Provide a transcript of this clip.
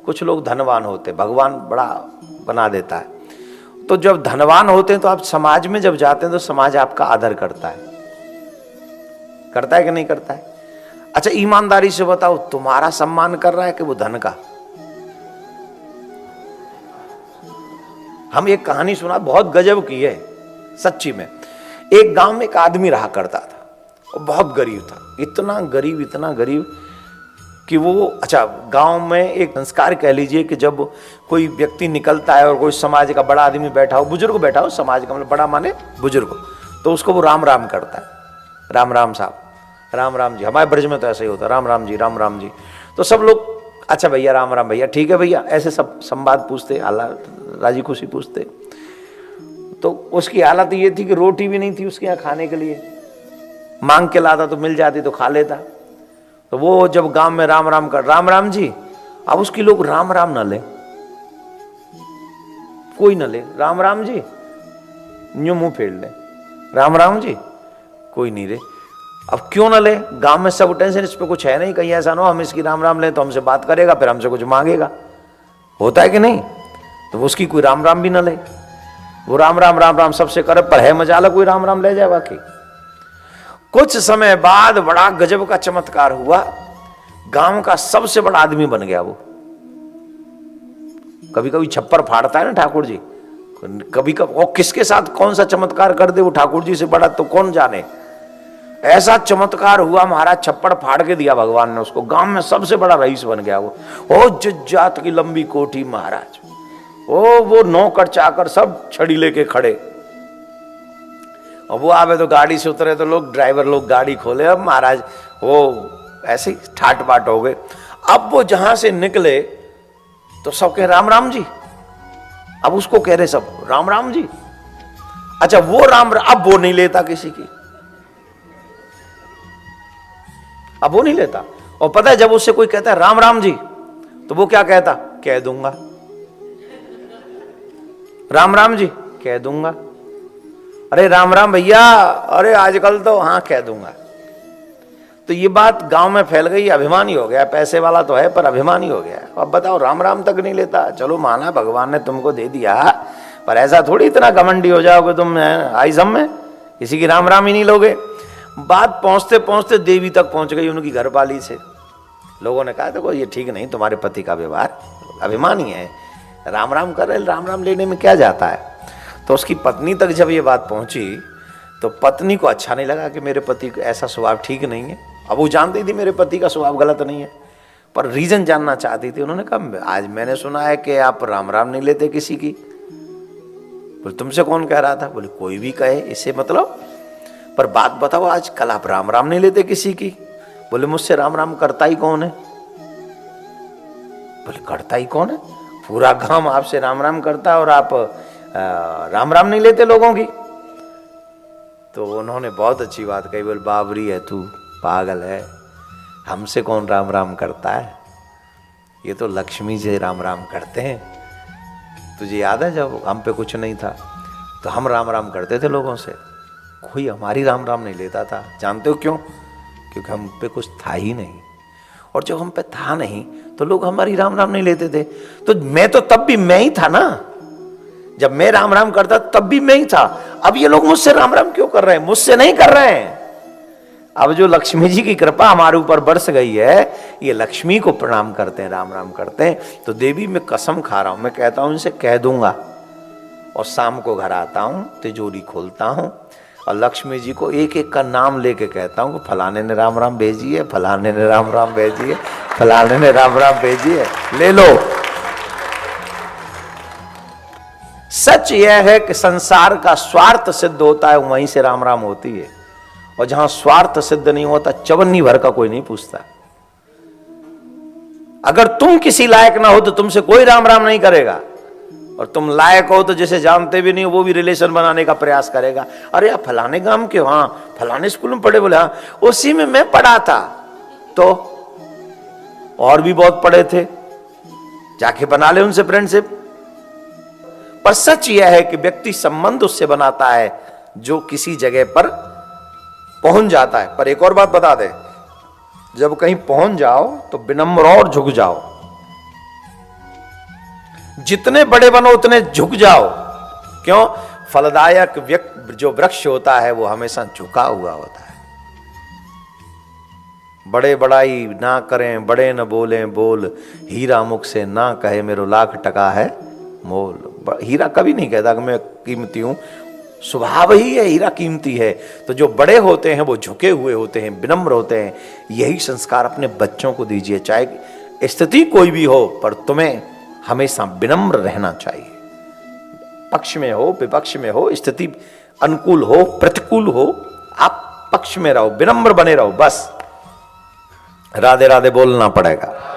कुछ लोग धनवान होते, भगवान बड़ा बना देता है। तो जब धनवान होते हैं तो आप समाज में जब जाते हैं तो समाज आपका आदर करता है कि नहीं करता है? अच्छा ईमानदारी से बताओ, तुम्हारा सम्मान कर रहा है कि वो धन का? हम एक कहानी सुना, बहुत गजब की है सच्ची में। एक गांव में एक आदमी रहा करता था, वो बहुत गरीब था, इतना गरीब कि वो, अच्छा गांव में एक संस्कार कह लीजिए कि जब कोई व्यक्ति निकलता है और कोई समाज का बड़ा आदमी बैठा हो, बुजुर्ग बैठा हो, समाज का मतलब बड़ा माने बुजुर्ग, तो उसको वो राम राम करता है, राम राम साहब, राम राम जी। हमारे ब्रज में तो ऐसा ही होता, राम राम जी, राम राम जी। तो सब लोग अच्छा भैया, राम राम भैया, ठीक है भैया, ऐसे सब संवाद पूछते, हालात राजी खुशी पूछते। तो उसकी हालत ये थी कि रोटी भी नहीं थी उसके यहाँ खाने के लिए, मांग के लाता तो मिल जाती तो खा लेता। तो वो जब गांव में राम राम कर, राम राम जी, अब उसकी लोग राम राम न ले, कोई न ले, राम राम जी यूं मुंह फेर ले, राम राम जी कोई नहीं रे। अब क्यों न ले? गांव में सब टेंशन, इस पे कुछ है नहीं, कहीं ऐसा ना हो हम इसकी राम राम ले तो हमसे बात करेगा, फिर हमसे कुछ मांगेगा, होता है कि नहीं? तो उसकी कोई राम राम भी न ले, वो राम राम सबसे करे, पर है मजाला कोई राम राम ले जाए बाकी। कुछ समय बाद बड़ा गजब का चमत्कार हुआ, गांव का सबसे बड़ा आदमी बन गया वो। कभी कभी छप्पर फाड़ता है ना ठाकुर जी, कभी कभी, और किसके साथ कौन सा चमत्कार कर दे वो ठाकुर जी से बड़ा तो कौन जाने। ऐसा चमत्कार हुआ महाराज, छप्पड़ फाड़ के दिया भगवान ने उसको, गांव में सबसे बड़ा रईस बन गया वो। ओ जज्जात की लंबी कोठी महाराज, ओ वो नौकर चाकर सब छड़ी लेके खड़े। अब वो आवे तो गाड़ी से उतरे तो लोग, ड्राइवर लोग गाड़ी खोले, अब महाराज वो ऐसे ही ठाट बाट हो गए। अब वो जहां से निकले तो सब कह राम राम जी, अब उसको कह रहे सब राम राम जी। अच्छा वो अब वो नहीं लेता किसी की, अब वो नहीं लेता। और पता है जब उससे कोई कहता है राम राम जी, तो वो क्या कहता? कह दूंगा, राम राम जी कह दूंगा, अरे राम राम भैया, अरे आजकल तो हाँ कह दूंगा। तो ये बात गांव में फैल गई, अभिमानी हो गया, पैसे वाला तो है पर अभिमानी हो गया। अब बताओ राम राम तक नहीं लेता। चलो माना भगवान ने तुमको दे दिया, पर ऐसा थोड़ी इतना घमंडी हो जाओगे तुम आइजम में, किसी की राम राम ही नहीं लोगे। बात पहुंचते पहुंचते देवी तक पहुंच गई उनकी घरवाली से। लोगों ने कहा देखो ये ठीक नहीं, तुम्हारे पति का व्यवहार, अभिमानी है, राम राम कर रहे, राम राम लेने में क्या जाता है। तो उसकी पत्नी तक जब ये बात पहुंची तो पत्नी को अच्छा नहीं लगा कि मेरे पति का ऐसा स्वभाव ठीक नहीं है। अब वो जानती थी मेरे पति का स्वभाव गलत नहीं है, पर रीजन जानना चाहती थी। उन्होंने कहा आज मैंने सुना है कि आप राम राम नहीं लेते किसी की। बोले तुमसे कौन कह रहा था? बोले कोई भी कहे, इससे मतलब, पर बात बताओ आज कल आप राम राम नहीं लेते किसी की। बोले मुझसे राम राम करता ही कौन है? बोले करता ही कौन है? पूरा गांव आपसे राम राम करता और आप राम राम नहीं लेते लोगों की। तो उन्होंने बहुत अच्छी बात कही, बोले बाबरी है तू, पागल है, हमसे कौन राम राम करता है, ये तो लक्ष्मी जी राम राम करते हैं। तुझे याद है जब हम पे कुछ नहीं था तो हम राम राम करते थे लोगों से, कोई हमारी राम राम नहीं लेता था। जानते हो क्यों? क्योंकि हम पे कुछ था ही नहीं, और जब हम पे था नहीं तो लोग हमारी राम राम नहीं लेते थे। तो मैं तो तब भी मैं ही था ना, जब मैं राम राम करता तब भी मैं ही था। अब ये लोग मुझसे राम राम क्यों कर रहे हैं? मुझसे नहीं कर रहे हैं। अब जो लक्ष्मी जी की कृपा हमारे ऊपर बरस गई है, ये लक्ष्मी को प्रणाम करते हैं, राम राम करते हैं। तो देवी मैं कसम खा रहा हूं, मैं कहता हूं इनसे कह दूंगा, और शाम को घर आता हूं, तिजोरी खोलता हूं और लक्ष्मी जी को एक एक का नाम लेके कहता हूं कि फलाने ने राम राम भेजी है, फलाने ने राम राम भेजी है, फलाने ने राम राम भेजी है, ले लो। सच यह है कि संसार का स्वार्थ सिद्ध होता है वहीं से राम राम होती है, और जहां स्वार्थ सिद्ध नहीं होता चवन्नी भर का कोई नहीं पूछता। अगर तुम किसी लायक ना हो तो तुमसे कोई राम राम नहीं करेगा, और तुम लायक हो तो जिसे जानते भी नहीं हो वो भी रिलेशन बनाने का प्रयास करेगा। अरे आप फलाने गांव के हो, हाँ फलाने स्कूल में पढ़े, बोले हाँ उसी में मैं पढ़ा था, तो और भी बहुत पढ़े थे, जाके बना ले उनसे फ्रेंडशिप। पर सच यह है कि व्यक्ति संबंध उससे बनाता है जो किसी जगह पर पहुंच जाता है। पर एक और बात बता दे, जब कहीं पहुंच जाओ तो विनम्र और झुक जाओ। जितने बड़े बनो उतने झुक जाओ। क्यों? फलदायक जो वृक्ष होता है वो हमेशा झुका हुआ होता है। बड़े बड़ाई ना करें, बड़े न बोलें बोल, हीरा मुख से ना कहे मेरो लाख टका है मोल। हीरा कभी नहीं कहता कि मैं कीमती हूं, स्वभाव ही है हीरा कीमती है। तो जो बड़े होते हैं वो झुके हुए होते हैं, विनम्र होते हैं। यही संस्कार अपने बच्चों को दीजिए। चाहे स्थिति कोई भी हो, पर तुम्हें हमेशा विनम्र रहना चाहिए। पक्ष में हो, विपक्ष में हो, स्थिति अनुकूल हो, प्रतिकूल हो, आप पक्ष में रहो, विनम्र बने रहो। बस राधे राधे बोलना पड़ेगा।